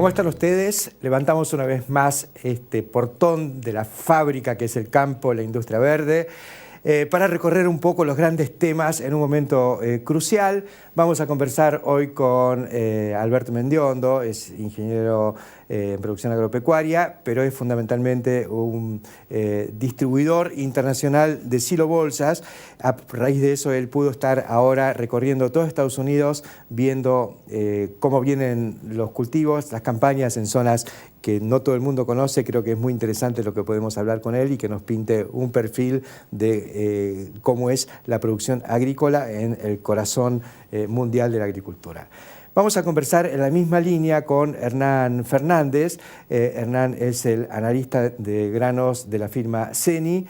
¿Cómo están ustedes? Levantamos una vez más este portón de la fábrica que es el campo, la industria verde, para recorrer un poco los grandes temas en un momento crucial. Vamos a conversar hoy con Alberto Mendiondo, es ingeniero en producción agropecuaria, pero es fundamentalmente un distribuidor internacional de silo bolsas. A raíz de eso él pudo estar ahora recorriendo todo Estados Unidos, viendo cómo vienen los cultivos, las campañas en zonas que no todo el mundo conoce. Creo que es muy interesante lo que podemos hablar con él y que nos pinte un perfil de cómo es la producción agrícola en el corazón mundial de la agricultura. Vamos a conversar en la misma línea con Hernán Fernández. Hernán es el analista de granos de la firma CENI,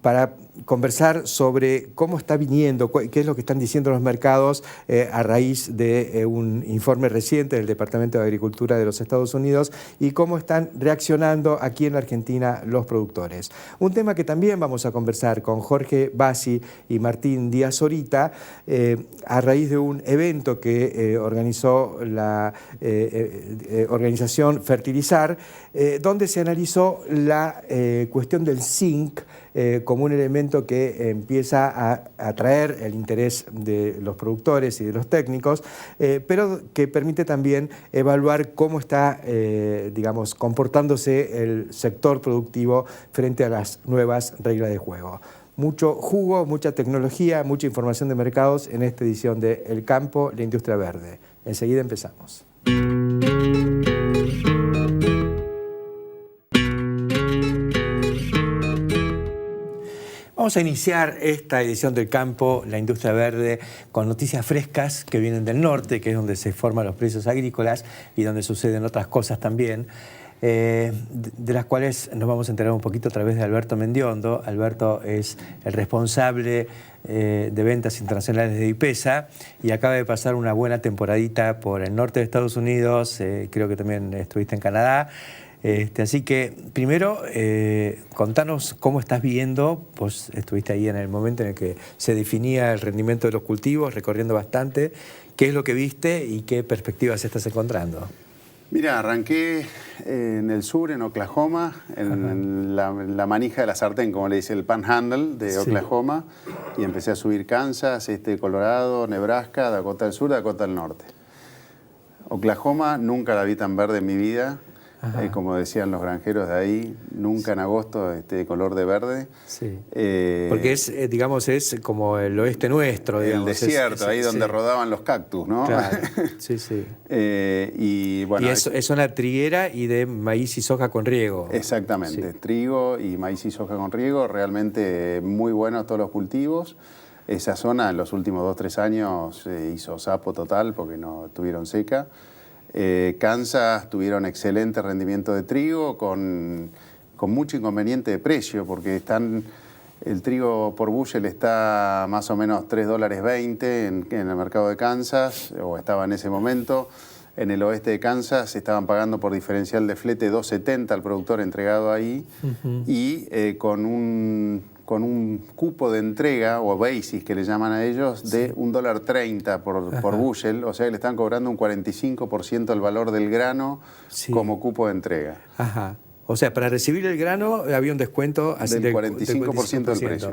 para conversar sobre cómo está viniendo, qué es lo que están diciendo los mercados a raíz de un informe reciente del Departamento de Agricultura de los Estados Unidos y cómo están reaccionando aquí en la Argentina los productores. Un tema que también vamos a conversar con Jorge Bassi y Martín Díaz Zorita a raíz de un evento que organizó la organización Fertilizar, donde se analizó la cuestión del zinc como un elemento que empieza a atraer el interés de los productores y de los técnicos, pero que permite también evaluar cómo está, digamos, comportándose el sector productivo frente a las nuevas reglas de juego. Mucho jugo, mucha tecnología, mucha información de mercados en esta edición de El Campo, la Industria Verde. Enseguida empezamos. Vamos a iniciar esta edición del Campo, la Industria Verde, con noticias frescas que vienen del norte, que es donde se forman los precios agrícolas y donde suceden otras cosas también, de las cuales nos vamos a enterar un poquito a través de Alberto Mendiondo. Alberto es el responsable de ventas internacionales de IPESA y acaba de pasar una buena temporadita por el norte de Estados Unidos, creo que también estuviste en Canadá. Así que, primero, contanos cómo estás viendo. Vos estuviste ahí en el momento en el que se definía el rendimiento de los cultivos, recorriendo bastante. ¿Qué es lo que viste y qué perspectivas estás encontrando? Mira, arranqué en el sur, en Oklahoma, en la manija de la sartén, como le dice, el panhandle de Oklahoma, y empecé a subir Kansas, Colorado, Nebraska, Dakota del Sur, Dakota del Norte. Oklahoma nunca la vi tan verde en mi vida. Como decían los granjeros de ahí, nunca en agosto de color de verde. Sí. Porque es, digamos, es como el oeste nuestro, digamos. El desierto, ahí donde rodaban los cactus, ¿no? Claro, sí, sí. Y bueno, es zona triguera y de maíz y soja con riego. Exactamente, sí. Trigo y maíz y soja con riego, realmente muy buenos todos los cultivos. Esa zona en los últimos 2 o 3 años hizo sapo total porque no tuvieron seca. Kansas tuvieron excelente rendimiento de trigo con mucho inconveniente de precio porque el trigo por bushel está más o menos $3.20 en el mercado de Kansas, o estaba en ese momento. En el oeste de Kansas estaban pagando por diferencial de flete $2.70 al productor entregado ahí, y con un cupo de entrega, o basis que le llaman a ellos, de $1.30 por bushel, o sea que le están cobrando un 45% del valor del grano como cupo de entrega. Ajá. O sea, para recibir el grano había un descuento así del 45% del precio.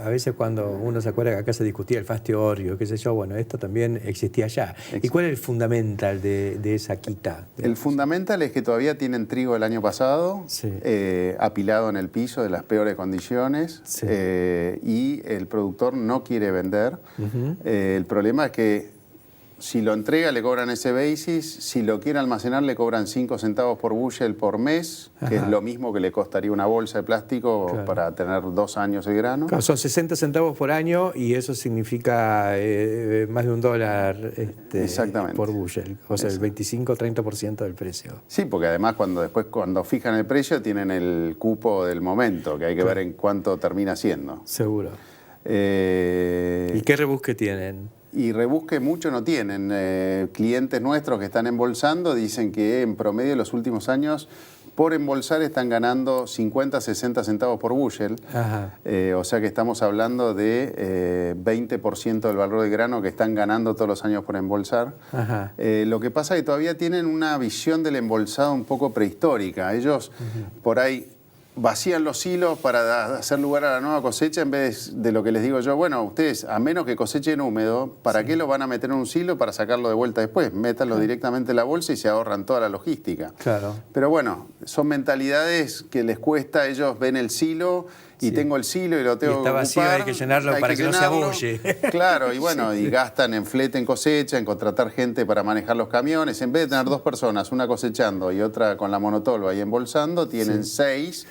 A veces cuando uno se acuerda que acá se discutía el fastiorio, qué sé yo, bueno, esto también existía allá. ¿Y cuál es el fundamental de esa quita? El fundamental es que todavía tienen trigo del año pasado, apilado en el piso de las peores condiciones, y el productor no quiere vender. El problema es que si lo entrega le cobran ese basis, si lo quiere almacenar le cobran 5 centavos por bushel por mes, que es lo mismo que le costaría una bolsa de plástico para tener 2 años de grano. Claro, son 60 centavos por año y eso significa más de $1 por bushel, o sea, el 25-30% del precio. Sí, porque además cuando fijan el precio tienen el cupo del momento, que hay que ver en cuánto termina siendo. Seguro. ¿Y qué rebusque tienen? Y rebusque mucho no tienen. Clientes nuestros que están embolsando dicen que en promedio en los últimos años por embolsar están ganando 50, 60 centavos por bushel. O sea que estamos hablando de 20% del valor del grano que están ganando todos los años por embolsar. Lo que pasa es que todavía tienen una visión del embolsado un poco prehistórica. Ellos por ahí vacían los silos para hacer lugar a la nueva cosecha en vez de lo que les digo yo, bueno, ustedes a menos que cosechen húmedo, ¿para qué lo van a meter en un silo para sacarlo de vuelta después? Métanlo directamente en la bolsa y se ahorran toda la logística. Pero bueno, son mentalidades que les cuesta, ellos ven el silo y tengo el silo y lo tengo que ocupar. Vacío, hay que llenarlo para que no se abulle. Claro, y bueno, y gastan en flete en cosecha, en contratar gente para manejar los camiones. En vez de tener 2 personas, una cosechando y otra con la monotolva y embolsando, tienen 6,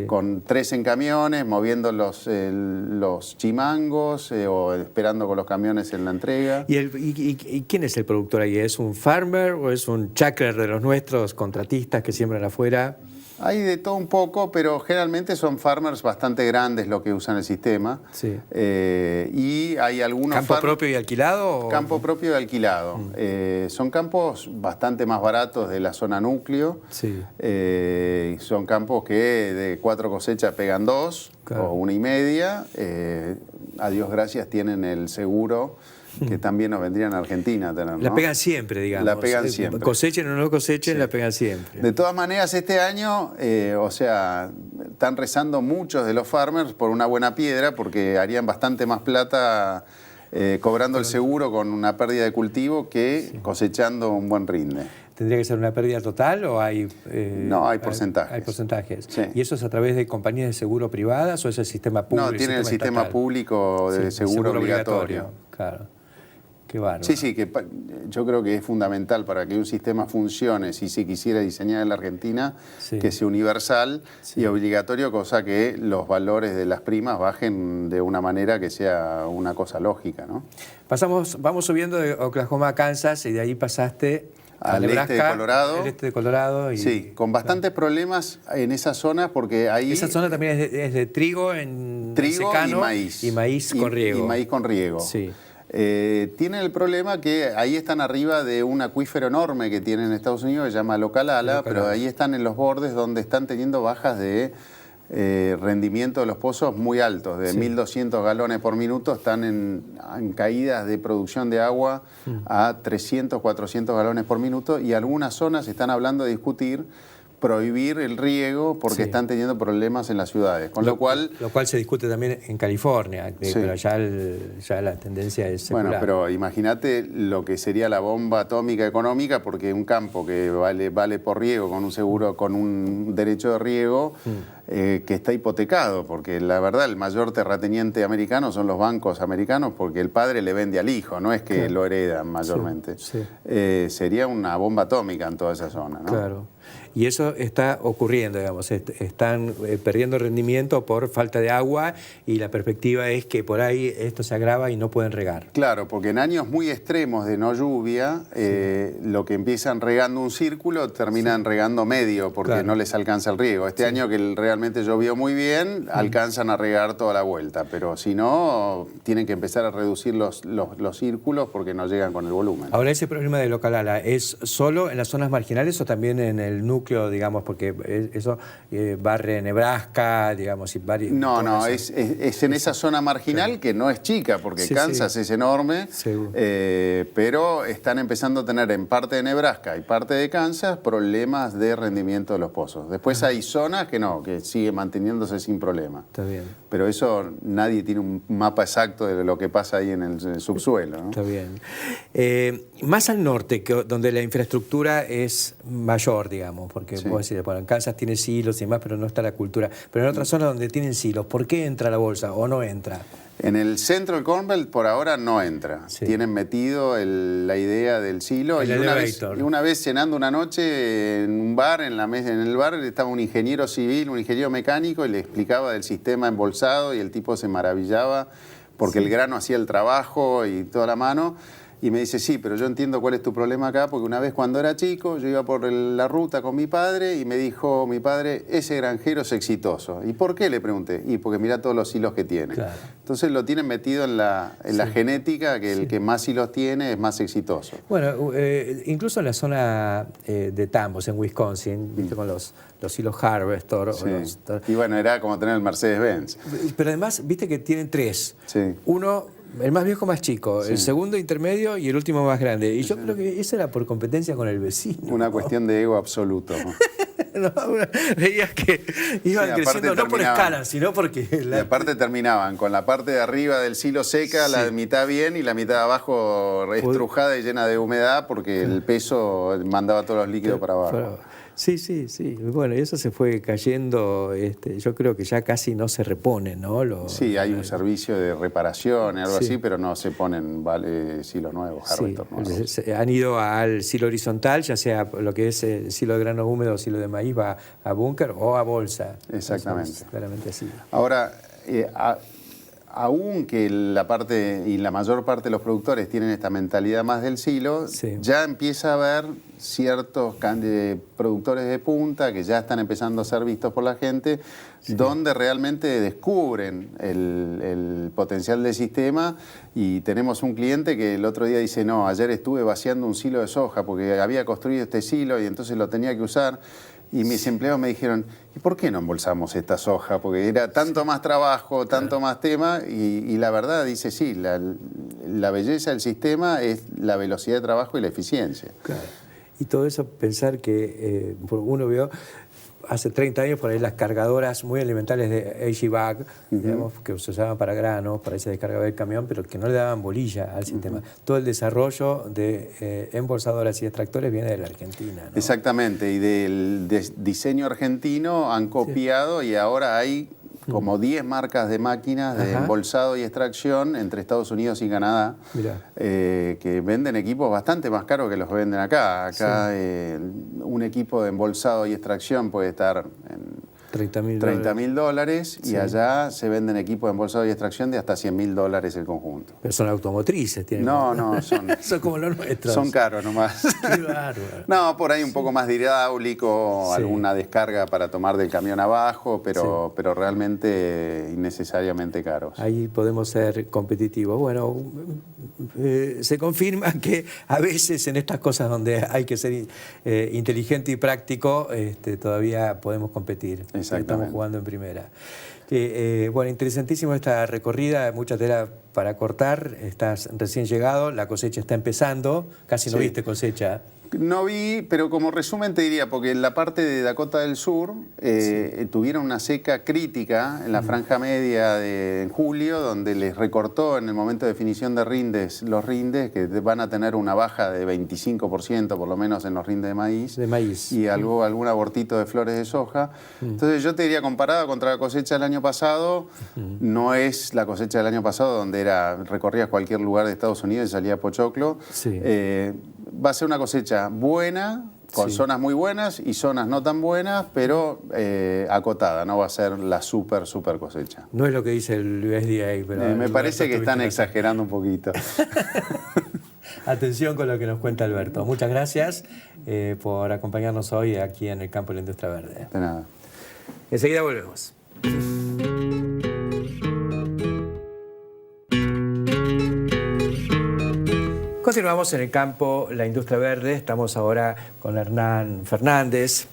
con 3 en camiones, moviendo los chimangos o esperando con los camiones en la entrega. ¿Y quién es el productor ahí? ¿Es un farmer o es un chacrer de los nuestros, contratistas que siembran afuera? Hay de todo un poco, pero generalmente son farmers bastante grandes los que usan el sistema. Y hay algunos... ¿Campo propio y alquilado? Campo propio y alquilado. Son campos bastante más baratos de la zona núcleo. Son campos que de 4 cosechas pegan 2 o 1,5. A Dios gracias tienen el seguro que también nos vendría en Argentina a tener, ¿no? La pegan siempre, digamos. La pegan siempre. Cosechen o no cosechen, la pegan siempre. De todas maneras, este año, o sea, están rezando muchos de los farmers por una buena piedra porque harían bastante más plata cobrando el seguro con una pérdida de cultivo que cosechando un buen rinde. ¿Tendría que ser una pérdida total o hay...? No, hay porcentajes. Hay porcentajes. ¿Y eso es a través de compañías de seguro privadas o es el sistema público? No, tiene el sistema público de seguro obligatorio. Claro. Qué bárbaro. Sí, que yo creo que es fundamental para que un sistema funcione, si se quisiera diseñar en la Argentina, que sea universal y obligatorio, cosa que los valores de las primas bajen de una manera que sea una cosa lógica, ¿no? Vamos subiendo de Oklahoma a Kansas y de ahí pasaste al Nebraska, este de Colorado. El este de Colorado. Sí, con bastantes problemas en esa zona porque ahí... Esa zona también es de trigo en secano y maíz. Y maíz con riego. Y maíz con riego. Tienen el problema que ahí están arriba de un acuífero enorme que tienen en Estados Unidos, que se llama Localala, pero ahí están en los bordes donde están teniendo bajas de rendimiento de los pozos muy altos, de 1.200 galones por minuto, están en caídas de producción de agua a 300, 400 galones por minuto, y algunas zonas están hablando de discutir prohibir el riego porque están teniendo problemas en las ciudades. Con lo cual se discute también en California, pero ya la tendencia es secular. Bueno, pero imagínate lo que sería la bomba atómica económica, porque un campo que vale por riego con un seguro, con un derecho de riego, que está hipotecado, porque la verdad el mayor terrateniente americano son los bancos americanos, porque el padre le vende al hijo, no es que lo heredan mayormente. Sería una bomba atómica en toda esa zona, ¿no? Claro. Y eso está ocurriendo, digamos, están perdiendo rendimiento por falta de agua y la perspectiva es que por ahí esto se agrava y no pueden regar. Claro, porque en años muy extremos de no lluvia, lo que empiezan regando un círculo terminan regando medio porque no les alcanza el riego. Este año que realmente llovió muy bien, alcanzan a regar toda la vuelta, pero si no, tienen que empezar a reducir los círculos porque no llegan con el volumen. Ahora, ese problema de Localala, ¿es solo en las zonas marginales o también en el núcleo, digamos, porque eso barre Nebraska, digamos, y varios... No, es en esa zona marginal que no es chica, porque Kansas es enorme, pero están empezando a tener en parte de Nebraska y parte de Kansas problemas de rendimiento de los pozos. Después hay zonas que no, que sigue manteniéndose sin problema. Está bien. Pero eso nadie tiene un mapa exacto de lo que pasa ahí en el subsuelo, ¿no? Está bien. Más al norte, donde la infraestructura es mayor, digamos, porque vos decís, bueno, en Kansas tiene silos y demás, pero no está la cultura. Pero en otras zonas donde tienen silos, ¿por qué entra la bolsa o no entra? En el centro del Corn Belt por ahora no entra. Tienen metido la idea del silo. Y una vez cenando una noche en un bar, en el bar estaba un ingeniero civil, un ingeniero mecánico, y le explicaba del sistema embolsado y el tipo se maravillaba porque el grano hacía el trabajo y toda la mano. Y me dice, sí, pero yo entiendo cuál es tu problema acá, porque una vez cuando era chico, yo iba por la ruta con mi padre y me dijo mi padre, ese granjero es exitoso. ¿Y por qué? Le pregunté. Y porque mira todos los hilos que tiene. Claro. Entonces lo tienen metido en la genética, que el que más hilos tiene es más exitoso. Bueno, incluso en la zona de Tambos, en Wisconsin, ¿viste? Con los hilos Harvester. Sí. Y bueno, era como tener el Mercedes-Benz. Pero además, viste que tienen 3. Sí. Uno, el más viejo más chico, Sí. el segundo intermedio y el último más grande. Y yo creo que eso era por competencia con el vecino. Una cuestión de ego absoluto. No, veías que iban Sí, creciendo no por escala, sino porque... Y aparte terminaban con la parte de arriba del silo seca, Sí. la mitad bien y la mitad de abajo estrujada y llena de humedad porque el peso mandaba todos los líquidos para abajo. Sí. Bueno, y eso se fue cayendo, yo creo que ya casi no se repone, ¿no? Sí, hay un servicio de reparación y algo Sí. así, pero no se ponen silos nuevos, harvester nuevos. Se han ido al silo horizontal, ya sea lo que es silo de grano húmedo o silo de maíz, va a búnker o a bolsa. Exactamente. Eso es claramente así. Ahora, aún que la parte y la mayor parte de los productores tienen esta mentalidad más del silo, Sí. ya empieza a haber ciertos productores de punta que ya están empezando a ser vistos por la gente, donde realmente descubren el potencial del sistema. Y tenemos un cliente que el otro día dice, no, ayer estuve vaciando un silo de soja porque había construido este silo y entonces lo tenía que usar. Y mis empleados me dijeron, ¿y por qué no embolsamos esta soja? Porque era tanto más trabajo, tanto más tema, y la verdad dice, sí, la belleza del sistema es la velocidad de trabajo y la eficiencia. Claro. Y todo eso, pensar que uno vio hace 30 años por ahí las cargadoras muy elementales de AG-Bag, digamos, que se usaban para granos, para ese descargado del camión, pero que no le daban bolilla al sistema. Todo el desarrollo de embolsadoras y extractores viene de la Argentina, ¿no? Exactamente, y del diseño argentino han copiado y ahora hay como 10 marcas de máquinas de embolsado y extracción entre Estados Unidos y Canadá, que venden equipos bastante más caros que los que venden acá. Acá un equipo de embolsado y extracción puede estar en $30.000 y allá se venden equipos de embolsado y extracción de hasta $100.000 el conjunto. Pero son automotrices, tienen. No, son como los nuestros. Son caros nomás. Qué bárbaro. No, por ahí un poco más de hidráulico, alguna descarga para tomar del camión abajo, pero realmente innecesariamente caros. Ahí podemos ser competitivos. Bueno, se confirma que a veces en estas cosas donde hay que ser inteligente y práctico, todavía podemos competir. Estamos jugando en primera. Bueno, interesantísimo esta recorrida, mucha tela para cortar, estás recién llegado, la cosecha está empezando, casi no viste cosecha. No vi, pero como resumen te diría, porque en la parte de Dakota del Sur tuvieron una seca crítica en la franja media en julio, donde les recortó en el momento de definición de los rindes, que van a tener una baja de 25% por lo menos en los rindes de maíz. Y algún abortito de flores de soja. Entonces yo te diría, comparado contra la cosecha del año pasado, no es la cosecha del año pasado donde recorrías cualquier lugar de Estados Unidos y salía pochoclo. Va a ser una cosecha buena, con zonas muy buenas y zonas no tan buenas, pero acotada, no va a ser la super cosecha. No es lo que dice el USDA, pero... me parece que están exagerando un poquito. Atención con lo que nos cuenta Alberto. Muchas gracias por acompañarnos hoy aquí en el campo de la industria verde. De nada. Enseguida volvemos. Continuamos en el campo, la industria verde. Estamos ahora con Hernán Fernández,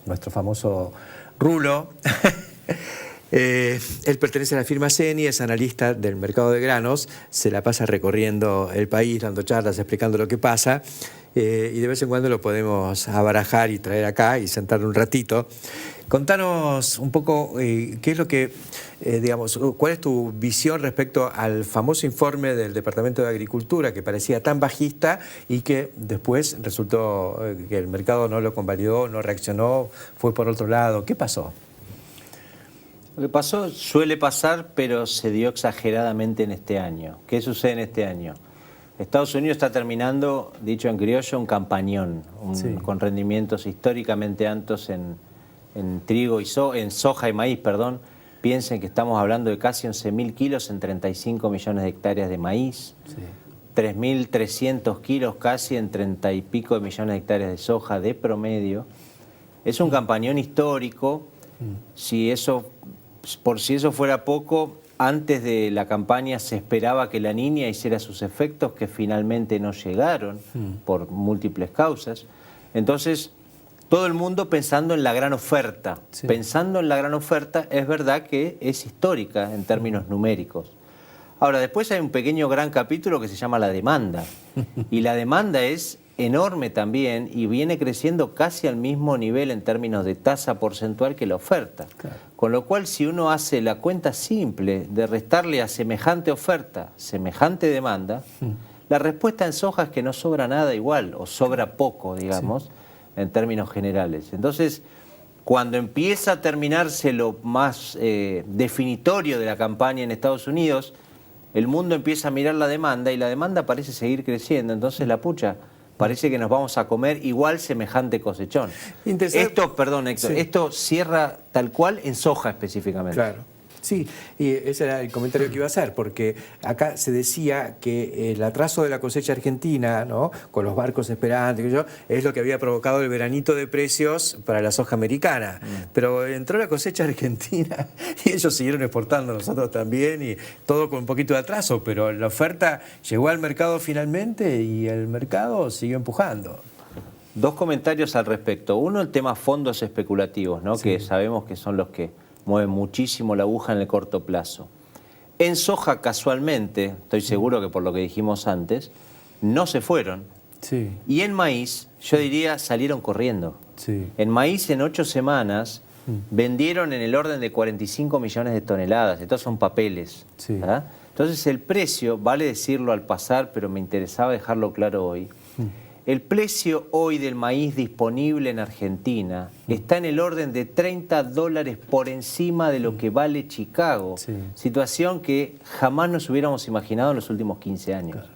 nuestro famoso Rulo. Él pertenece a la firma CENI, es analista del mercado de granos, se la pasa recorriendo el país, dando charlas, explicando lo que pasa, y de vez en cuando lo podemos abarajar y traer acá y sentarle un ratito. Contanos un poco qué es lo que, digamos, cuál es tu visión respecto al famoso informe del Departamento de Agricultura que parecía tan bajista y que después resultó que el mercado no lo convalidó, no reaccionó, fue por otro lado. ¿Qué pasó? Lo que pasó suele pasar, pero se dio exageradamente en este año. ¿Qué sucede en este año? Estados Unidos está terminando, dicho en criollo, un campañón, con rendimientos históricamente altos en trigo y en soja y maíz, perdón. Piensen que estamos hablando de casi 11.000 kilos en 35 millones de hectáreas de maíz. 3.300 kilos casi en 30 y pico de millones de hectáreas de soja de promedio. Es un campañón histórico. Por si eso fuera poco, antes de la campaña se esperaba que la Niña hiciera sus efectos, que finalmente no llegaron por múltiples causas. Entonces, todo el mundo pensando en la gran oferta. Sí. Pensando en la gran oferta, es verdad que es histórica en términos numéricos. Ahora, después hay un pequeño gran capítulo que se llama la demanda. Y la demanda es enorme también y viene creciendo casi al mismo nivel en términos de tasa porcentual que la oferta. Claro. Con lo cual, si uno hace la cuenta simple de restarle a semejante oferta, semejante demanda, la respuesta en soja es que no sobra nada igual, o sobra poco, digamos, en términos generales. Entonces, cuando empieza a terminarse lo más definitorio de la campaña en Estados Unidos, el mundo empieza a mirar la demanda y la demanda parece seguir creciendo. Entonces, la pucha, parece que nos vamos a comer igual semejante cosechón. Esto, perdón, Héctor, esto cierra tal cual en soja específicamente. Claro. Sí, y ese era el comentario que iba a hacer, porque acá se decía que el atraso de la cosecha argentina, ¿no?, con los barcos esperando, es lo que había provocado el veranito de precios para la soja americana. Pero entró la cosecha argentina y ellos siguieron exportando, nosotros también, y todo con un poquito de atraso, pero la oferta llegó al mercado finalmente y el mercado siguió empujando. Dos comentarios al respecto. Uno, el tema fondos especulativos, ¿no?, que sabemos que son los que mueve muchísimo la aguja en el corto plazo. En soja, casualmente, estoy seguro que por lo que dijimos antes, no se fueron. Sí. Y en maíz, yo diría, salieron corriendo. Sí. En maíz, en 8 semanas, vendieron en el orden de 45 millones de toneladas. Estos son papeles. Sí. ¿Verdad? Entonces, el precio, vale decirlo al pasar, pero me interesaba dejarlo claro hoy. El precio hoy del maíz disponible en Argentina está en el orden de $30 por encima de lo que vale Chicago. Sí. Situación que jamás nos hubiéramos imaginado en los últimos 15 años. Claro.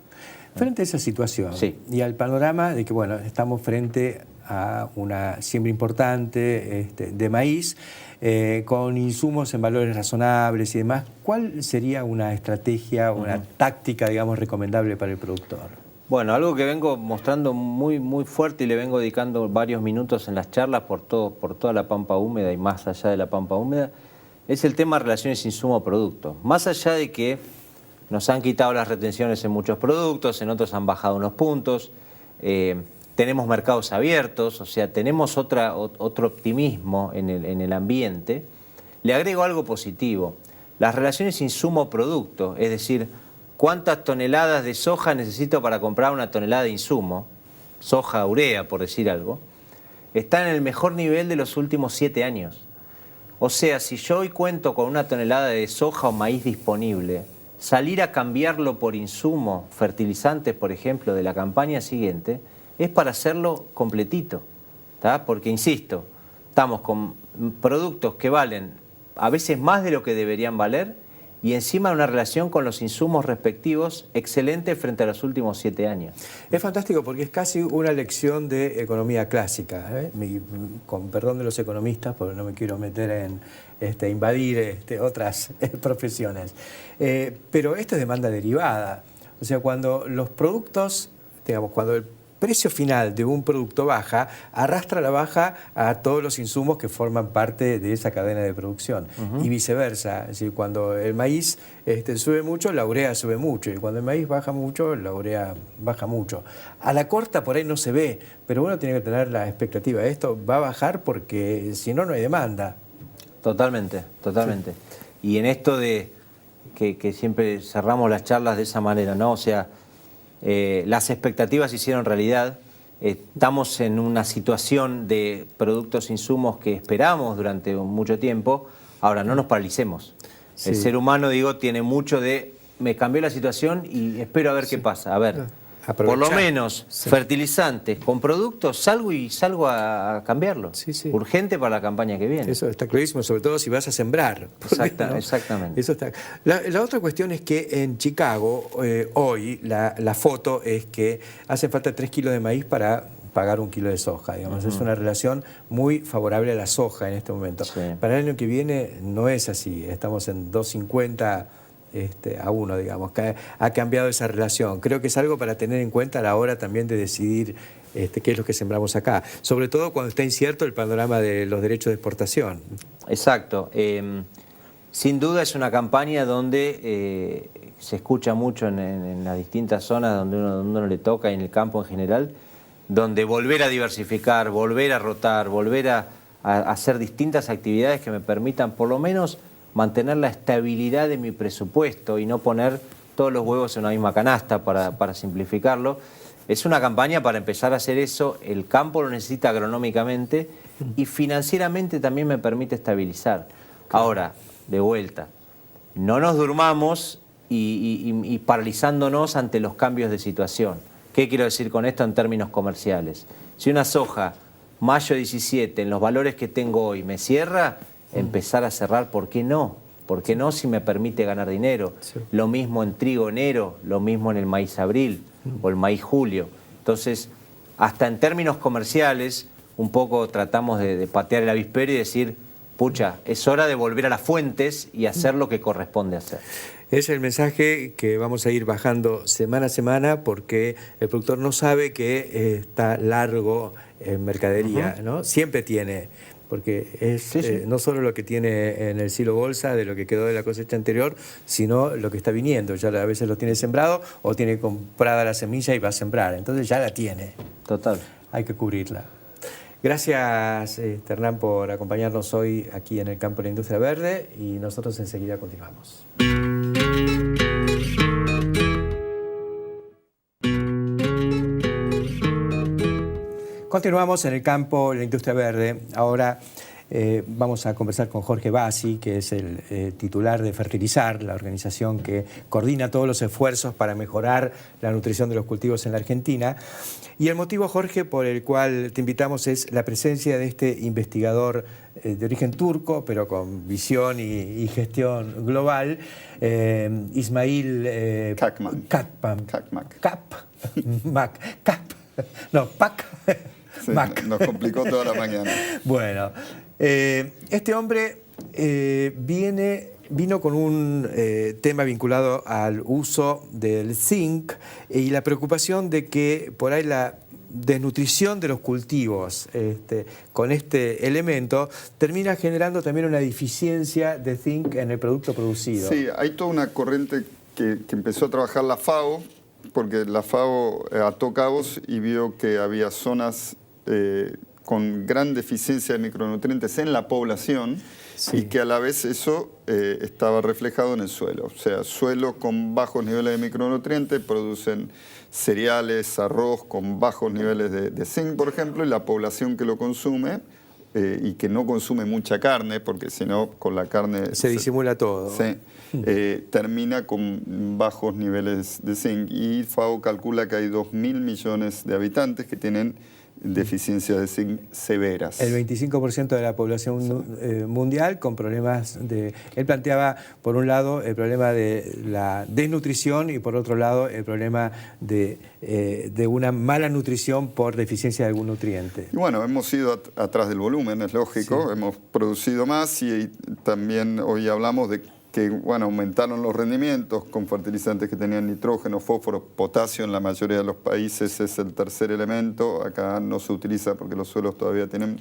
Frente a esa situación y al panorama de que, bueno, estamos frente a una siembra importante de maíz, con insumos en valores razonables y demás, ¿cuál sería una estrategia, una táctica, digamos, recomendable para el productor? Bueno, algo que vengo mostrando muy fuerte y le vengo dedicando varios minutos en las charlas por toda la pampa húmeda y más allá de la pampa húmeda, es el tema de relaciones insumo-producto. Más allá de que nos han quitado las retenciones en muchos productos, en otros han bajado unos puntos, tenemos mercados abiertos, o sea, tenemos otro optimismo en el ambiente, le agrego algo positivo. Las relaciones insumo-producto, es decir, ¿cuántas toneladas de soja necesito para comprar una tonelada de insumo? Soja, urea, por decir algo. Está en el mejor nivel de los últimos 7 años. O sea, si yo hoy cuento con una tonelada de soja o maíz disponible, salir a cambiarlo por insumo, fertilizantes, por ejemplo, de la campaña siguiente, es para hacerlo completito. ¿Tá? Porque, insisto, estamos con productos que valen a veces más de lo que deberían valer, y encima una relación con los insumos respectivos excelente frente a los últimos 7 años. Es fantástico porque es casi una lección de economía clásica, con perdón de los economistas, porque no me quiero meter en invadir otras profesiones. Pero esto es demanda derivada. O sea, cuando los productos, digamos, cuando el precio final de un producto baja, arrastra la baja a todos los insumos que forman parte de esa cadena de producción. Y viceversa, es decir, cuando el maíz sube mucho, la urea sube mucho, y cuando el maíz baja mucho, la urea baja mucho. A la corta por ahí no se ve, pero uno tiene que tener la expectativa, esto va a bajar porque si no, no hay demanda. Totalmente, totalmente. Sí. Y en esto de que siempre cerramos las charlas de esa manera, ¿no? O sea, las expectativas se hicieron realidad, estamos en una situación de productos, insumos que esperamos durante mucho tiempo, ahora no nos paralicemos. Sí. El ser humano, digo, tiene mucho de, me cambió la situación y espero a ver qué pasa, a ver, por lo menos fertilizantes con productos, salgo a cambiarlo, urgente para la campaña que viene. Eso está clarísimo, sobre todo si vas a sembrar. Exactamente. Eso está. La otra cuestión es que en Chicago, hoy, la foto es que hace falta 3 kilos de maíz para pagar 1 kilo de soja, digamos. Es una relación muy favorable a la soja en este momento. Sí. Para el año que viene no es así, estamos en 2.50 a uno, digamos, que ha cambiado esa relación. Creo que es algo para tener en cuenta a la hora también de decidir qué es lo que sembramos acá, sobre todo cuando está incierto el panorama de los derechos de exportación. Exacto. Sin duda es una campaña donde se escucha mucho en las distintas zonas donde uno le toca y en el campo en general, donde volver a diversificar, volver a rotar, volver a hacer distintas actividades que me permitan por lo menos mantener la estabilidad de mi presupuesto y no poner todos los huevos en una misma canasta, para simplificarlo. Es una campaña para empezar a hacer eso, el campo lo necesita agronómicamente y financieramente también me permite estabilizar. Ahora, de vuelta, no nos durmamos y paralizándonos ante los cambios de situación. ¿Qué quiero decir con esto en términos comerciales? Si una soja, mayo 17, en los valores que tengo hoy, me cierra, empezar a cerrar, ¿por qué no? ¿Por qué no si me permite ganar dinero? Sí. Lo mismo en trigo enero, lo mismo en el maíz abril o el maíz julio. Entonces, hasta en términos comerciales, un poco tratamos de patear el avispero y decir, pucha, es hora de volver a las fuentes y hacer lo que corresponde hacer. Es el mensaje que vamos a ir bajando semana a semana porque el productor no sabe que está largo en mercadería, ¿no? Siempre tiene, porque es no solo lo que tiene en el silo bolsa de lo que quedó de la cosecha anterior, sino lo que está viniendo. Ya a veces lo tiene sembrado o tiene comprada la semilla y va a sembrar, entonces ya la tiene. Total. Hay que cubrirla. Gracias, Hernán, por acompañarnos hoy aquí en el campo de la industria verde y nosotros enseguida continuamos. Continuamos en el campo de la industria verde. Ahora vamos a conversar con Jorge Bassi, que es el titular de Fertilizar, la organización que coordina todos los esfuerzos para mejorar la nutrición de los cultivos en la Argentina. Y el motivo, Jorge, por el cual te invitamos es la presencia de este investigador de origen turco, pero con visión y gestión global, Ismail Pak. Sí, nos complicó toda la mañana. Bueno, este hombre vino con un tema vinculado al uso del zinc y la preocupación de que por ahí la desnutrición de los cultivos con este elemento termina generando también una deficiencia de zinc en el producto producido. Sí, hay toda una corriente que empezó a trabajar la FAO, porque la FAO ató cabos y vio que había zonas con gran deficiencia de micronutrientes en la población y que a la vez eso estaba reflejado en el suelo. O sea, suelos con bajos niveles de micronutrientes producen cereales, arroz con bajos niveles de zinc, por ejemplo, y la población que lo consume y que no consume mucha carne, porque si no, con la carne... Se disimula todo. Sí. Termina con bajos niveles de zinc y FAO calcula que hay 2.000 millones de habitantes que tienen deficiencias de zinc severas. El 25% de la población mundial con problemas de... Él planteaba, por un lado, el problema de la desnutrición y, por otro lado, el problema de una mala nutrición por deficiencia de algún nutriente. Y bueno, hemos ido atrás del volumen, es lógico, hemos producido más y también hoy hablamos de que aumentaron los rendimientos con fertilizantes que tenían nitrógeno, fósforo, potasio. En la mayoría de los países es el tercer elemento. Acá no se utiliza porque los suelos todavía tienen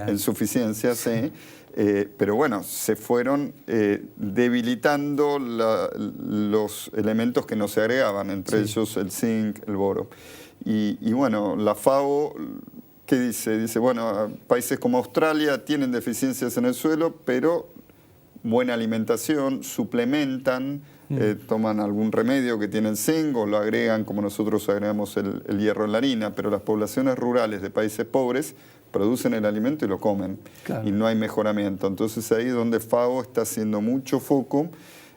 insuficiencia, sí. Pero bueno, se fueron debilitando los elementos que no se agregaban, entre ellos el zinc, el boro. Y bueno, la FAO, ¿qué dice? Dice, bueno, países como Australia tienen deficiencias en el suelo, pero buena alimentación, suplementan, toman algún remedio que tiene el zinc o lo agregan como nosotros agregamos el hierro en la harina, pero las poblaciones rurales de países pobres producen el alimento y lo comen, y no hay mejoramiento. Entonces ahí es donde FAO está haciendo mucho foco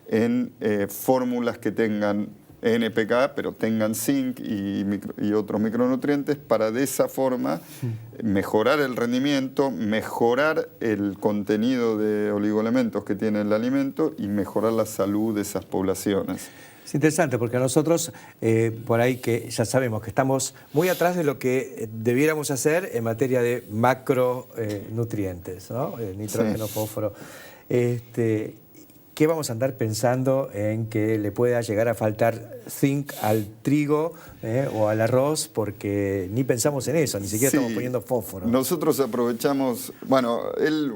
en fórmulas que tengan NPK, pero tengan zinc y otros micronutrientes para de esa forma mejorar el rendimiento, mejorar el contenido de oligoelementos que tiene el alimento y mejorar la salud de esas poblaciones. Es interesante porque nosotros, por ahí que ya sabemos que estamos muy atrás de lo que debiéramos hacer en materia de macronutrientes, ¿no? Nitrógeno, fósforo. ¿Qué qué vamos a andar pensando en que le pueda llegar a faltar zinc al trigo o al arroz, porque ni pensamos en eso, ni siquiera Sí, estamos poniendo fósforo. Nosotros aprovechamos, bueno,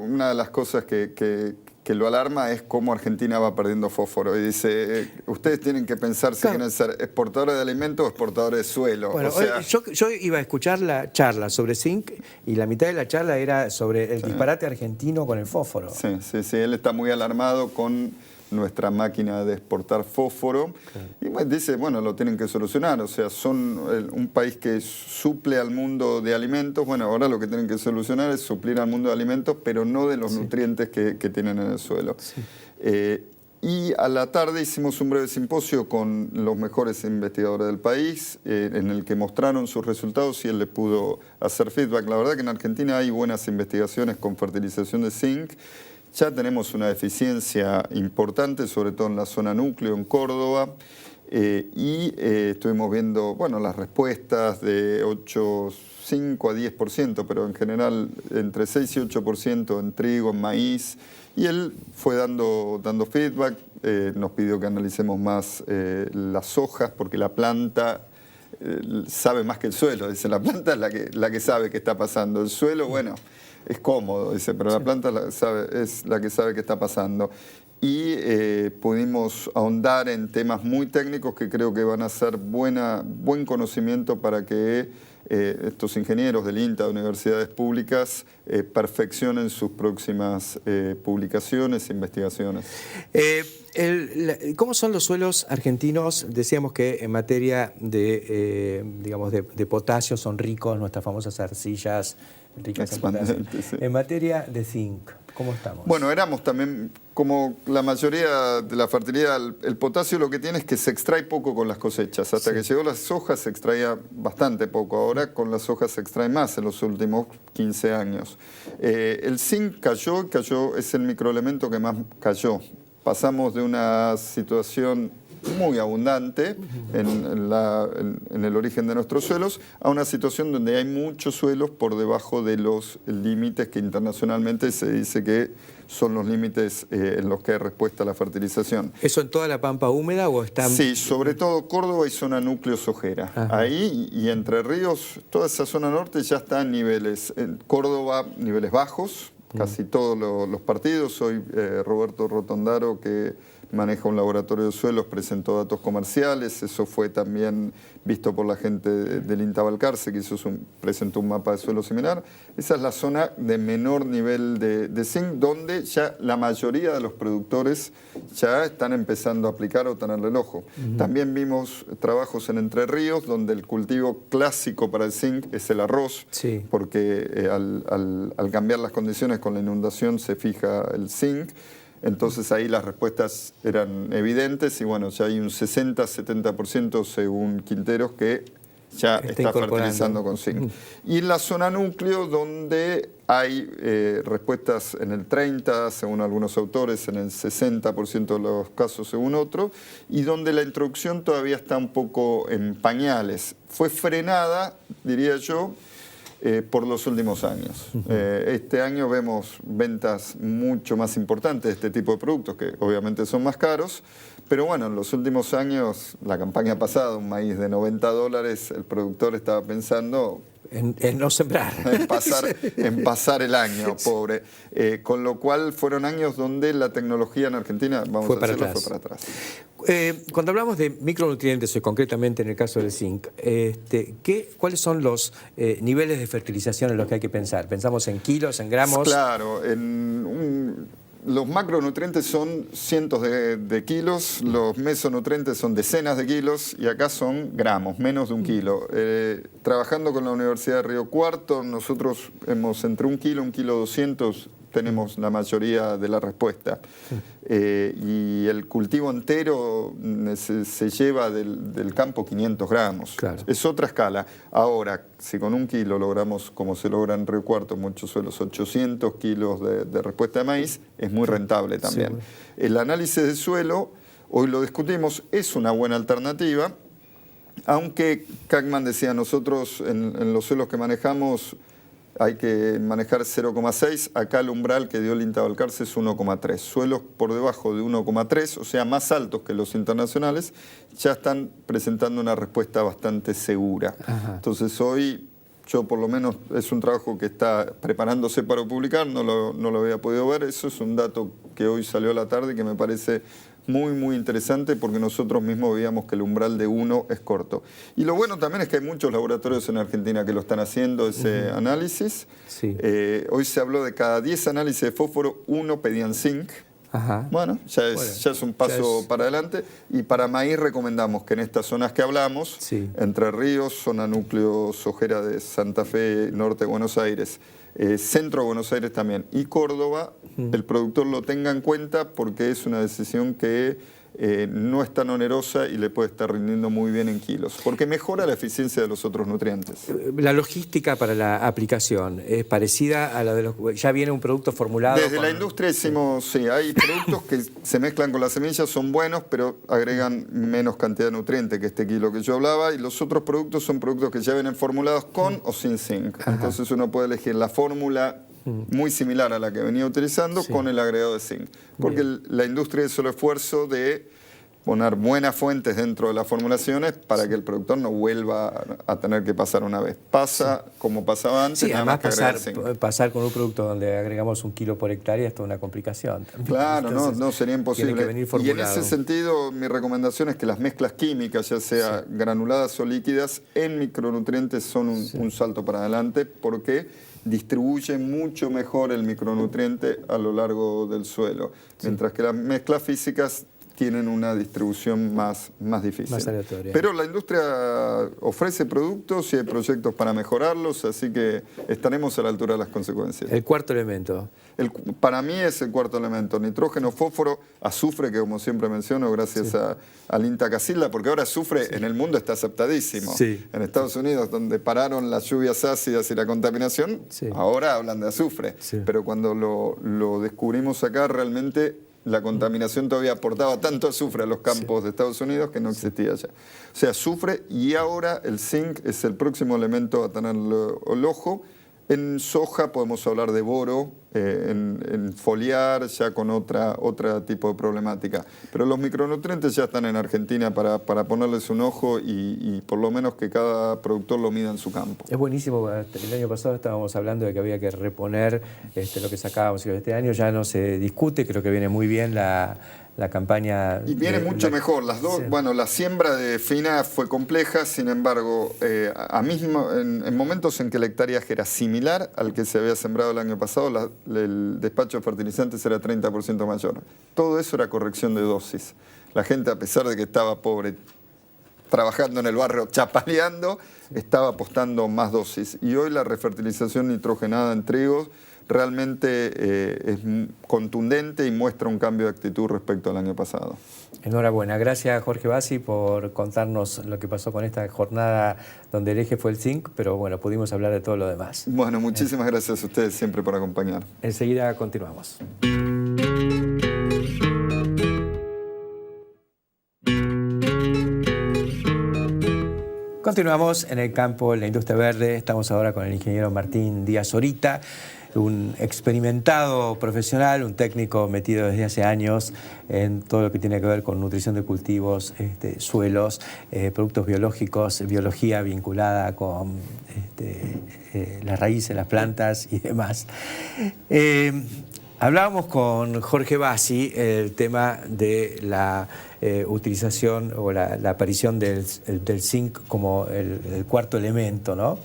una de las cosas que lo alarma es cómo Argentina va perdiendo fósforo. Y dice, ustedes tienen que pensar si quieren ser exportadores de alimentos o exportadores de suelo. Bueno, o sea, yo iba a escuchar la charla sobre zinc y la mitad de la charla era sobre el disparate argentino con el fósforo. Sí, él está muy alarmado con nuestra máquina de exportar fósforo. Y pues dice, bueno, lo tienen que solucionar. O sea, son un país que suple al mundo de alimentos. Bueno, ahora lo que tienen que solucionar es suplir al mundo de alimentos, pero no de los nutrientes que tienen en el suelo. Sí. Y a la tarde hicimos un breve simposio con los mejores investigadores del país, en el que mostraron sus resultados y él le pudo hacer feedback. La verdad que en Argentina hay buenas investigaciones con fertilización de zinc. Ya tenemos una deficiencia importante, sobre todo en la zona núcleo, en Córdoba, y estuvimos viendo, bueno, las respuestas de 5 a 10%, pero en general entre 6 y 8% en trigo, en maíz, y él fue dando feedback, nos pidió que analicemos más las hojas, porque la planta sabe más que el suelo, dice, la planta es la que sabe qué está pasando, el suelo, bueno, es cómodo, dice, pero la planta es la que sabe qué está pasando. Y pudimos ahondar en temas muy técnicos que creo que van a ser buen conocimiento para que estos ingenieros del INTA, de universidades públicas, perfeccionen sus próximas publicaciones e investigaciones. ¿Cómo son los suelos argentinos? Decíamos que en materia de potasio son ricos, nuestras famosas arcillas ricas en potasio. Sí. En materia de zinc, ¿cómo estamos? Bueno, éramos también, como la mayoría de la fertilidad, el potasio lo que tiene es que se extrae poco con las cosechas. Hasta que llegó la soja se extraía bastante poco. Ahora con la soja se extrae más en los últimos 15 años. El zinc cayó, es el microelemento que más cayó. Pasamos de una situación muy abundante en el origen de nuestros suelos a una situación donde hay muchos suelos por debajo de los límites que internacionalmente se dice que son los límites en los que hay respuesta a la fertilización. ¿Eso en toda la pampa húmeda o está...? Sí, sobre todo Córdoba y zona núcleo sojera. Ajá. Ahí y Entre Ríos, toda esa zona norte ya está en niveles, en Córdoba niveles bajos, casi todos los partidos. Hoy Roberto Rotondaro, que maneja un laboratorio de suelos, presentó datos comerciales. Eso fue también visto por la gente del INTA Balcarce, que presentó un mapa de suelo similar. Esa es la zona de menor nivel de zinc, donde ya la mayoría de los productores ya están empezando a aplicar o tenerle el ojo. También vimos trabajos en Entre Ríos, donde el cultivo clásico para el zinc es el arroz, porque al cambiar las condiciones con la inundación se fija el zinc. Entonces ahí las respuestas eran evidentes y bueno, ya hay un 60-70% según Quinteros que ya está fertilizando con zinc. Y en la zona núcleo, donde hay respuestas en el 30%, según algunos autores, en el 60% de los casos, según otros, y donde la introducción todavía está un poco en pañales. Fue frenada, diría yo, por los últimos años. Este año vemos ventas mucho más importantes de este tipo de productos, que obviamente son más caros, pero bueno, en los últimos años, la campaña pasada, un maíz de $90, el productor estaba pensando... En no sembrar. En pasar el año, pobre. Con lo cual fueron años donde la tecnología en Argentina, fue para atrás. Cuando hablamos de micronutrientes, y concretamente en el caso del zinc, ¿cuáles son los niveles de fertilización en los que hay que pensar? ¿Pensamos en kilos, en gramos? Claro, los macronutrientes son cientos de kilos, los mesonutrientes son decenas de kilos y acá son gramos, menos de 1 kilo. Trabajando con la Universidad de Río Cuarto, nosotros hemos entre 1 kilo, 1 kilo 200, tenemos la mayoría de la respuesta. Y el cultivo entero se lleva del campo 500 gramos. Claro. Es otra escala. Ahora, si con 1 kilo logramos, como se logra en Río Cuarto, en muchos suelos, 800 kilos de respuesta de maíz, es muy rentable también. Sí. El análisis de suelo, hoy lo discutimos, es una buena alternativa, aunque Kackman decía, nosotros en los suelos que manejamos hay que manejar 0,6. Acá el umbral que dio el INTA Balcarce es 1,3. Suelos por debajo de 1,3, o sea, más altos que los internacionales, ya están presentando una respuesta bastante segura. Ajá. Entonces hoy, yo por lo menos, es un trabajo que está preparándose para publicar, no lo había podido ver. Eso es un dato que hoy salió a la tarde y que me parece muy interesante, porque nosotros mismos veíamos que el umbral de 1 es corto. Y lo bueno también es que hay muchos laboratorios en Argentina que lo están haciendo, ese análisis. Sí. Hoy se habló de cada 10 análisis de fósforo, 1 pedían zinc. Ajá. Bueno, ya es un paso para adelante. Y para maíz recomendamos que en estas zonas que hablamos, sí, Entre Ríos, zona núcleo Sojera de Santa Fe, norte de Buenos Aires, centro de Buenos Aires también, y Córdoba, el productor lo tenga en cuenta, porque es una decisión que no es tan onerosa y le puede estar rindiendo muy bien en kilos, porque mejora la eficiencia de los otros nutrientes. La logística para la aplicación es parecida a la de los... ¿Ya viene un producto formulado? Desde la industria decimos, sí, hay productos que se mezclan con las semillas, son buenos, pero agregan menos cantidad de nutrientes que este kilo que yo hablaba, y los otros productos son productos que ya vienen formulados con o sin zinc. Ajá. Entonces uno puede elegir la fórmula muy similar a la que venía utilizando, sí, con el agregado de zinc. Porque la industria hizo el esfuerzo de poner buenas fuentes dentro de las formulaciones para, sí, que el productor no vuelva a tener que pasar una vez. Pasa, sí, como pasaba antes. Sí, además pasar con un producto donde agregamos 1 kilo por hectárea es toda una complicación también. Claro, entonces, no sería imposible. Y en ese sentido, mi recomendación es que las mezclas químicas, ya sea, sí, granuladas o líquidas, en micronutrientes son un salto para adelante, porque distribuye mucho mejor el micronutriente a lo largo del suelo, sí, mientras que las mezclas físicas tienen una distribución más difícil. Más aleatoria. Pero la industria ofrece productos y hay proyectos para mejorarlos, así que estaremos a la altura de las consecuencias. El cuarto elemento. Para mí es el cuarto elemento: nitrógeno, fósforo, azufre, que como siempre menciono, gracias, sí, al INTA Casilda, porque ahora azufre, sí, en el mundo está aceptadísimo. Sí. En Estados Unidos, donde pararon las lluvias ácidas y la contaminación, sí, ahora hablan de azufre. Sí. Pero cuando lo descubrimos acá, realmente la contaminación todavía aportaba tanto azufre a los campos, sí, de Estados Unidos, que no existía ya. O sea, azufre, y ahora el zinc es el próximo elemento a tener el ojo. En soja podemos hablar de boro, en foliar, ya con otra tipo de problemática. Pero los micronutrientes ya están en Argentina para ponerles un ojo y por lo menos que cada productor lo mida en su campo. Es buenísimo. El año pasado estábamos hablando de que había que reponer lo que sacábamos. Este año ya no se discute, creo que viene muy bien la campaña. Y viene mucho mejor. Las dos, sí, bueno, la siembra de fina fue compleja, sin embargo, en momentos en que la hectáreaje era similar al que se había sembrado el año pasado, el despacho de fertilizantes era 30% mayor. Todo eso era corrección de dosis. La gente, a pesar de que estaba pobre, trabajando en el barrio, chapaleando, sí, estaba apostando más dosis. Y hoy la refertilización nitrogenada en trigos realmente es contundente y muestra un cambio de actitud respecto al año pasado. Enhorabuena. Gracias, Jorge Bassi, por contarnos lo que pasó con esta jornada donde el eje fue el zinc, pero bueno, pudimos hablar de todo lo demás. Bueno, muchísimas gracias a ustedes siempre por acompañar. Enseguida continuamos. Continuamos en el campo, en la industria verde. Estamos ahora con el ingeniero Martín Díaz Orita, un experimentado profesional, un técnico metido desde hace años en todo lo que tiene que ver con nutrición de cultivos, suelos, productos biológicos, biología vinculada con las raíces, las plantas y demás. Hablábamos con Jorge Bassi el tema de la utilización o la aparición del zinc como el cuarto elemento, ¿no?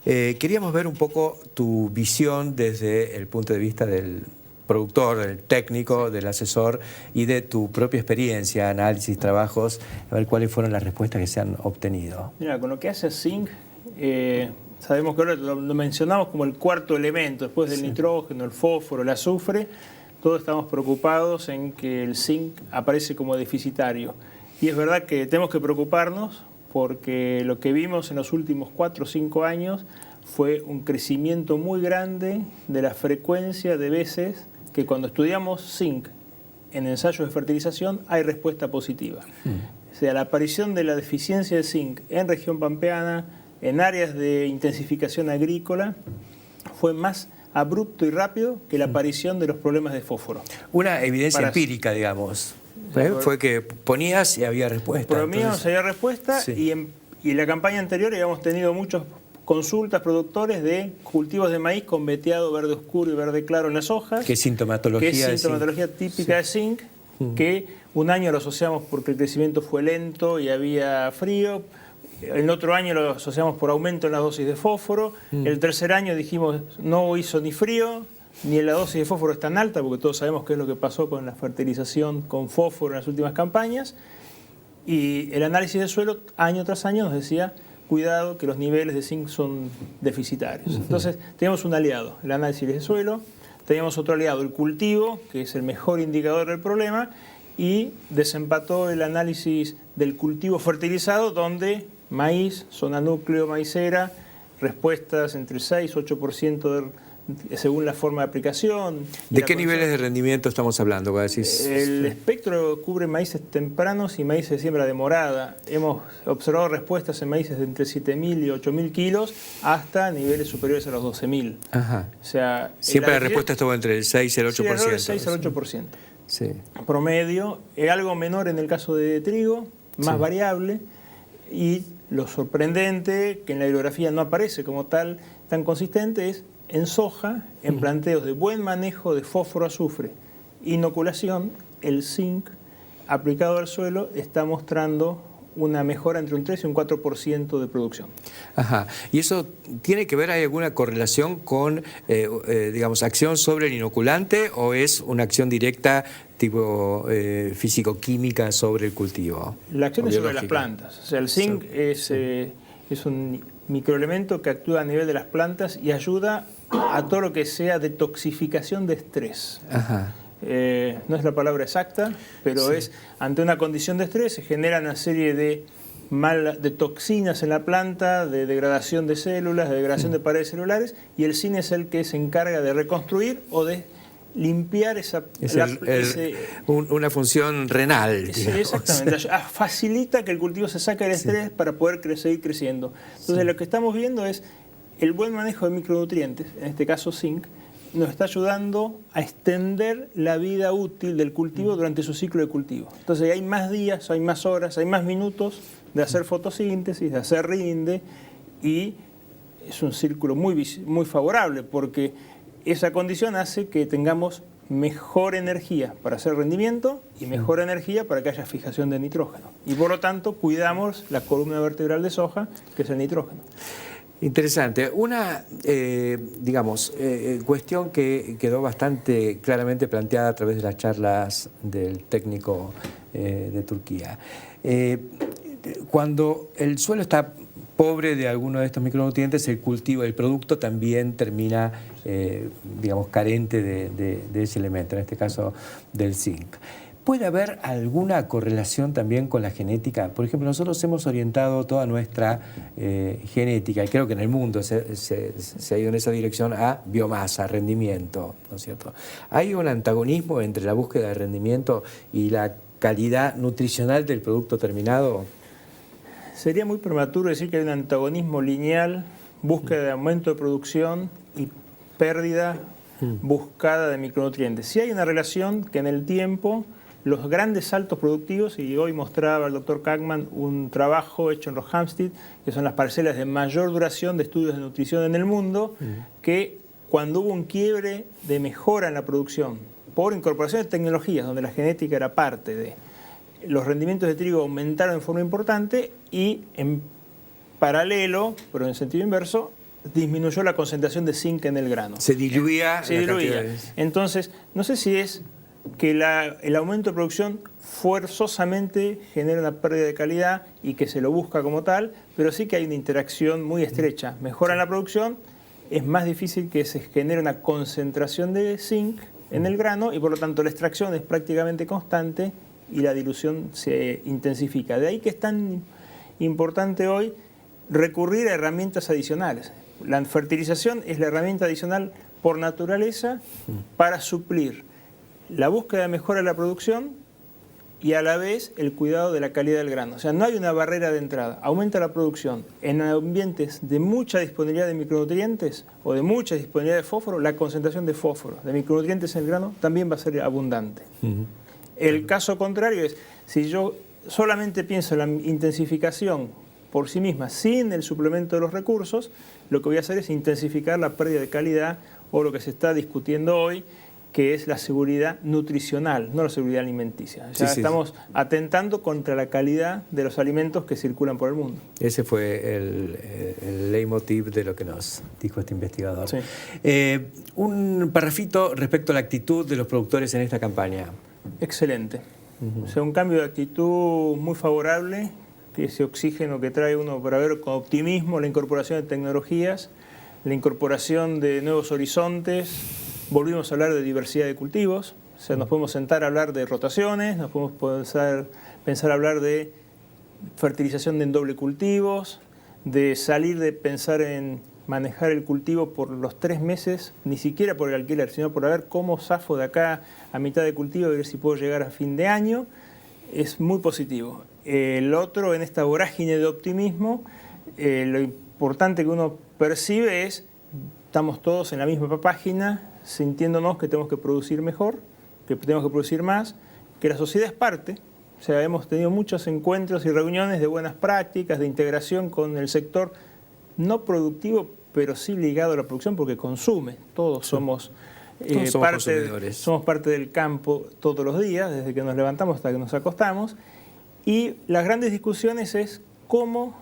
Queríamos ver un poco tu visión desde el punto de vista del productor, del técnico, del asesor y de tu propia experiencia, análisis, trabajos, a ver cuáles fueron las respuestas que se han obtenido. Mira, con lo que hace zinc, sabemos que ahora lo mencionamos como el cuarto elemento, después del, sí, nitrógeno, el fósforo, el azufre. Todos estamos preocupados en que el zinc aparece como deficitario. Y es verdad que tenemos que preocuparnos, porque lo que vimos en los últimos 4 o 5 años fue un crecimiento muy grande de la frecuencia de veces que cuando estudiamos zinc en ensayos de fertilización hay respuesta positiva. O sea, la aparición de la deficiencia de zinc en región pampeana, en áreas de intensificación agrícola, fue más abrupto y rápido que la aparición de los problemas de fósforo. Una evidencia Para- empírica, digamos. Fue que ponías y había respuesta. Poníamos, había respuesta, Sí. y en la campaña anterior habíamos tenido muchas consultas productores de cultivos de maíz con veteado verde oscuro y verde claro en las hojas. ¿Qué sintomatología? Que es sintomatología típica de zinc, que un año lo asociamos porque el crecimiento fue lento y había frío, el otro año lo asociamos por aumento en la dosis de fósforo, el tercer año dijimos no hizo ni frío, ni la dosis de fósforo es tan alta, porque todos sabemos qué es lo que pasó con la fertilización con fósforo en las últimas campañas, y el análisis del suelo año tras año nos decía cuidado que los niveles de zinc son deficitarios. Entonces teníamos un aliado, el análisis del suelo, teníamos otro aliado, el cultivo, que es el mejor indicador del problema, y desempató el análisis del cultivo fertilizado, donde maíz, zona núcleo, maicera, respuestas entre 6 y 8% según la forma de aplicación. ¿De qué niveles de rendimiento estamos hablando? El espectro cubre maíces tempranos y maíces de siembra demorada. Hemos observado respuestas en maíces de entre 7.000 y 8.000 kilos hasta niveles superiores a los 12.000. Ajá. O sea, Siempre la respuesta estuvo entre el 6 y el 8%. Sí, alrededor del 6 al 8%. Sí. Promedio, algo menor en el caso de trigo, más variable, y lo sorprendente, que en la bibliografía no aparece como tal, tan consistente, es en soja, en planteos de buen manejo de fósforo-azufre, inoculación, el zinc aplicado al suelo está mostrando una mejora entre un 3 y un 4% de producción. Ajá. ¿Y eso tiene que ver, hay alguna correlación con, digamos, acción sobre el inoculante o es una acción directa tipo físico-química sobre el cultivo? La acción o es sobre las biológica? plantas. O sea, el zinc es un microelemento que actúa a nivel de las plantas y ayuda a todo lo que sea detoxificación de estrés. Ajá. No es la palabra exacta, pero es ante una condición de estrés se genera una serie de toxinas en la planta, de degradación de células, de degradación de paredes celulares, y el zinc es el que se encarga de reconstruir o de limpiar esa... una función renal. Sí, exactamente. Facilita que el cultivo se saque del estrés para poder seguir creciendo. Entonces lo que estamos viendo es el buen manejo de micronutrientes, en este caso zinc, nos está ayudando a extender la vida útil del cultivo durante su ciclo de cultivo. Entonces hay más días, hay más horas, hay más minutos de hacer fotosíntesis, de hacer rinde, y es un círculo muy favorable porque esa condición hace que tengamos mejor energía para hacer rendimiento y mejor energía para que haya fijación de nitrógeno. Y por lo tanto cuidamos la columna vertebral de soja, que es el nitrógeno. Interesante. Una, cuestión que quedó bastante claramente planteada a través de las charlas del técnico de Turquía. Cuando el suelo está pobre de alguno de estos micronutrientes, el cultivo, el producto también termina, carente de ese elemento, en este caso del zinc. ¿Puede haber alguna correlación también con la genética? Por ejemplo, nosotros hemos orientado toda nuestra genética, y creo que en el mundo se ha ido en esa dirección, a biomasa, rendimiento, ¿no es cierto? ¿Hay un antagonismo entre la búsqueda de rendimiento y la calidad nutricional del producto terminado? Sería muy prematuro decir que hay un antagonismo lineal, búsqueda de aumento de producción y pérdida buscada de micronutrientes. Sí hay una relación que en el tiempo los grandes saltos productivos, y hoy mostraba el doctor Kackman un trabajo hecho en los Hampstead, que son las parcelas de mayor duración de estudios de nutrición en el mundo, que cuando hubo un quiebre de mejora en la producción por incorporación de tecnologías donde la genética era parte de, los rendimientos de trigo aumentaron de forma importante y en paralelo, pero en sentido inverso, disminuyó la concentración de zinc en el grano. Se diluía. Entonces, no sé si es que el aumento de producción forzosamente genera una pérdida de calidad y que se lo busca como tal, pero sí que hay una interacción muy estrecha. Mejoran la producción, es más difícil que se genere una concentración de zinc en el grano y por lo tanto la extracción es prácticamente constante y la dilución se intensifica. De ahí que es tan importante hoy recurrir a herramientas adicionales. La fertilización es la herramienta adicional por naturaleza para suplir la búsqueda de mejora de la producción y a la vez el cuidado de la calidad del grano. O sea, no hay una barrera de entrada. Aumenta la producción. En ambientes de mucha disponibilidad de micronutrientes o de mucha disponibilidad de fósforo, la concentración de fósforo, de micronutrientes en el grano, también va a ser abundante. El caso contrario es, si yo solamente pienso en la intensificación por sí misma, sin el suplemento de los recursos, lo que voy a hacer es intensificar la pérdida de calidad o lo que se está discutiendo hoy, que es la seguridad nutricional, no la seguridad alimenticia. Ya estamos atentando contra la calidad de los alimentos que circulan por el mundo. Ese fue el leitmotiv de lo que nos dijo este investigador. Sí. Un parrafito respecto a la actitud de los productores en esta campaña. Excelente. O sea, un cambio de actitud muy favorable, que ese oxígeno que trae uno para ver con optimismo la incorporación de tecnologías, la incorporación de nuevos horizontes. Volvimos a hablar de diversidad de cultivos, o sea, nos podemos sentar a hablar de rotaciones, nos podemos pensar a hablar de fertilización de en doble cultivos, de salir de pensar en manejar el cultivo por los 3 meses, ni siquiera por el alquiler, sino por ver cómo zafo de acá a mitad de cultivo y ver si puedo llegar a fin de año, es muy positivo. El otro, en esta vorágine de optimismo, lo importante que uno percibe es, estamos todos en la misma página, sintiéndonos que tenemos que producir mejor, que tenemos que producir más, que la sociedad es parte. O sea, hemos tenido muchos encuentros y reuniones de buenas prácticas, de integración con el sector no productivo, pero sí ligado a la producción porque consume. Todos somos parte del campo todos los días, desde que nos levantamos hasta que nos acostamos. Y las grandes discusiones es cómo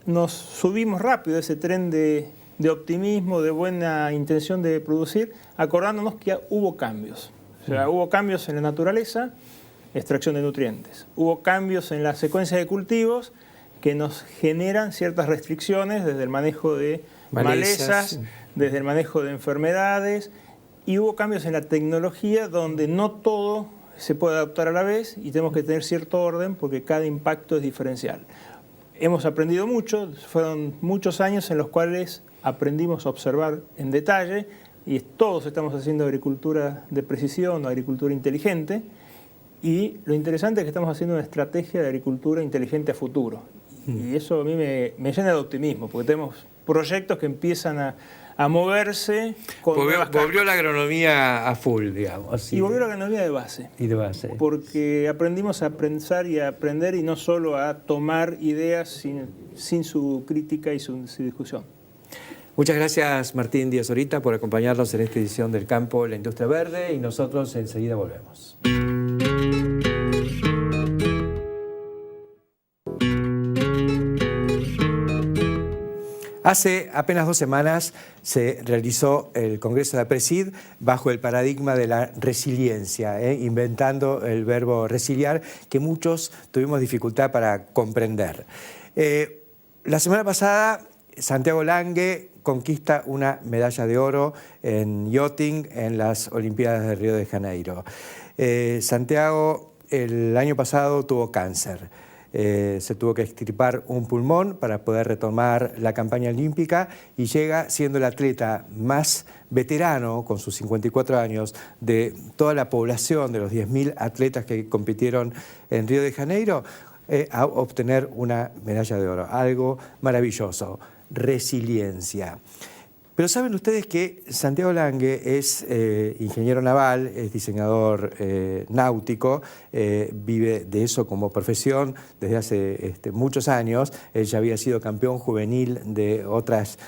nos subimos rápido ese tren de optimismo, de buena intención de producir, acordándonos que hubo cambios. O sea, hubo cambios en la naturaleza, extracción de nutrientes. Hubo cambios en la secuencia de cultivos que nos generan ciertas restricciones desde el manejo de malezas, desde el manejo de enfermedades, y hubo cambios en la tecnología donde no todo se puede adaptar a la vez y tenemos que tener cierto orden porque cada impacto es diferencial. Hemos aprendido mucho, fueron muchos años en los cuales aprendimos a observar en detalle y todos estamos haciendo agricultura de precisión o agricultura inteligente y lo interesante es que estamos haciendo una estrategia de agricultura inteligente a futuro y eso a mí me llena de optimismo porque tenemos proyectos que empiezan a moverse con volvió la agronomía a full, digamos. Así y volvió la agronomía de base. Y de base. Porque aprendimos a pensar y a aprender y no solo a tomar ideas sin su crítica y su discusión. Muchas gracias Martín Díaz Orita por acompañarnos en esta edición del Campo, la Industria Verde y nosotros enseguida volvemos. Hace apenas 2 semanas se realizó el Congreso de APRESID bajo el paradigma de la resiliencia, inventando el verbo resiliar que muchos tuvimos dificultad para comprender. La semana pasada Santiago Lange conquista una medalla de oro en yachting en las Olimpiadas de Río de Janeiro. Santiago el año pasado tuvo cáncer. Se tuvo que extirpar un pulmón para poder retomar la campaña olímpica y llega siendo el atleta más veterano, con sus 54 años, de toda la población de los 10.000 atletas que compitieron en Río de Janeiro, a obtener una medalla de oro. Algo maravilloso, resiliencia. Pero saben ustedes que Santiago Lange es ingeniero naval, es diseñador náutico, vive de eso como profesión desde hace muchos años. Él ya había sido campeón juvenil de otras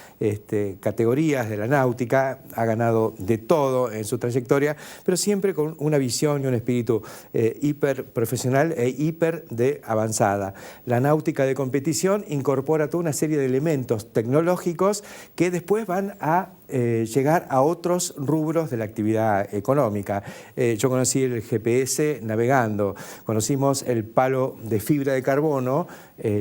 categorías de la náutica, ha ganado de todo en su trayectoria, pero siempre con una visión y un espíritu hiper profesional e hiper de avanzada. La náutica de competición incorpora toda una serie de elementos tecnológicos que después van a llegar a otros rubros de la actividad económica. Yo conocí el GPS navegando, conocimos el palo de fibra de carbono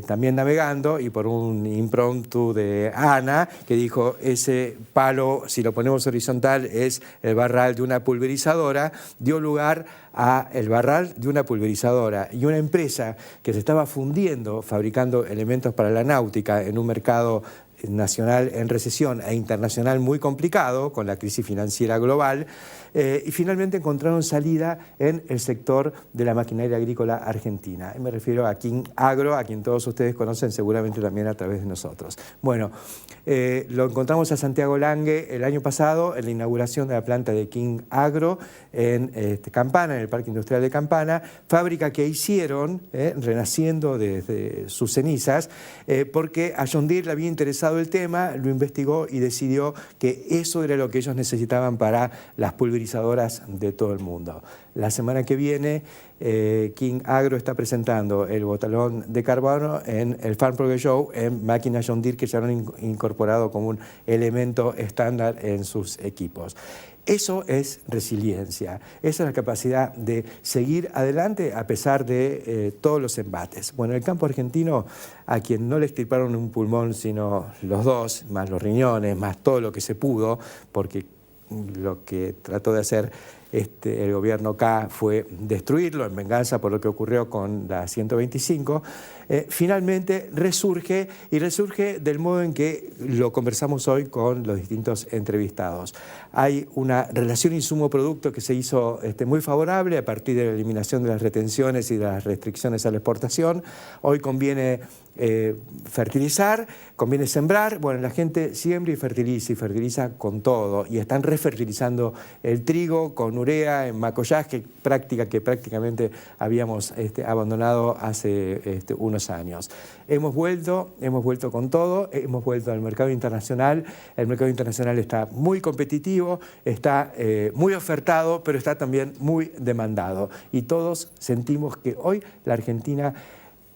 también navegando y por un impromptu de Ana que dijo ese palo si lo ponemos horizontal es el barral de una pulverizadora, dio lugar a el barral de una pulverizadora y una empresa que se estaba fundiendo fabricando elementos para la náutica en un mercado nacional en recesión e internacional muy complicado con la crisis financiera global, y finalmente encontraron salida en el sector de la maquinaria agrícola argentina. Y me refiero a King Agro, a quien todos ustedes conocen seguramente también a través de nosotros. Bueno, lo encontramos a Santiago Lange el año pasado en la inauguración de la planta de King Agro en Campana, en el Parque Industrial de Campana, fábrica que hicieron, renaciendo desde sus cenizas, porque a John Deere le había interesado el tema, lo investigó y decidió que eso era lo que ellos necesitaban para las pulverizadoras de todo el mundo. La semana que viene, King Agro está presentando el botalón de carbono en el Farm Progress Show en máquinas John Deere que ya lo han incorporado como un elemento estándar en sus equipos. Eso es resiliencia, esa es la capacidad de seguir adelante a pesar de todos los embates. Bueno, el campo argentino, a quien no le extirparon un pulmón sino los dos, más los riñones, más todo lo que se pudo, porque lo que trató de hacer el gobierno K fue destruirlo en venganza por lo que ocurrió con la 125, finalmente resurge y resurge del modo en que lo conversamos hoy con los distintos entrevistados. Hay una relación insumo-producto que se hizo muy favorable a partir de la eliminación de las retenciones y de las restricciones a la exportación. Hoy conviene fertilizar, conviene sembrar. Bueno, la gente siembra y fertiliza con todo y están refertilizando el trigo con urea en macollaje, práctica que prácticamente habíamos abandonado hace unos años. Hemos vuelto con todo, hemos vuelto al mercado internacional. El mercado internacional está muy competitivo, está muy ofertado, pero está también muy demandado. Y todos sentimos que hoy la Argentina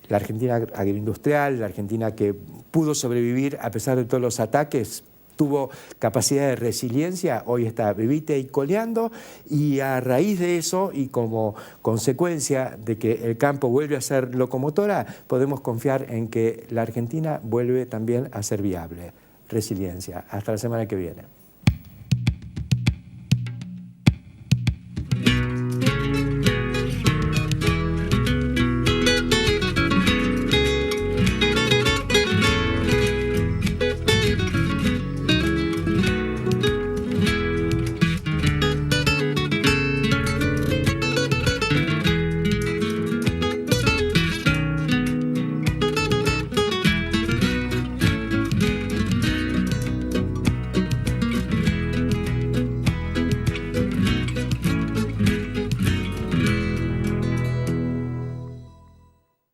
agroindustrial, la Argentina que pudo sobrevivir a pesar de todos los ataques, tuvo capacidad de resiliencia, hoy está vivita y coleando, y a raíz de eso y como consecuencia de que el campo vuelve a ser locomotora, podemos confiar en que la Argentina vuelve también a ser viable. Resiliencia. Hasta la semana que viene.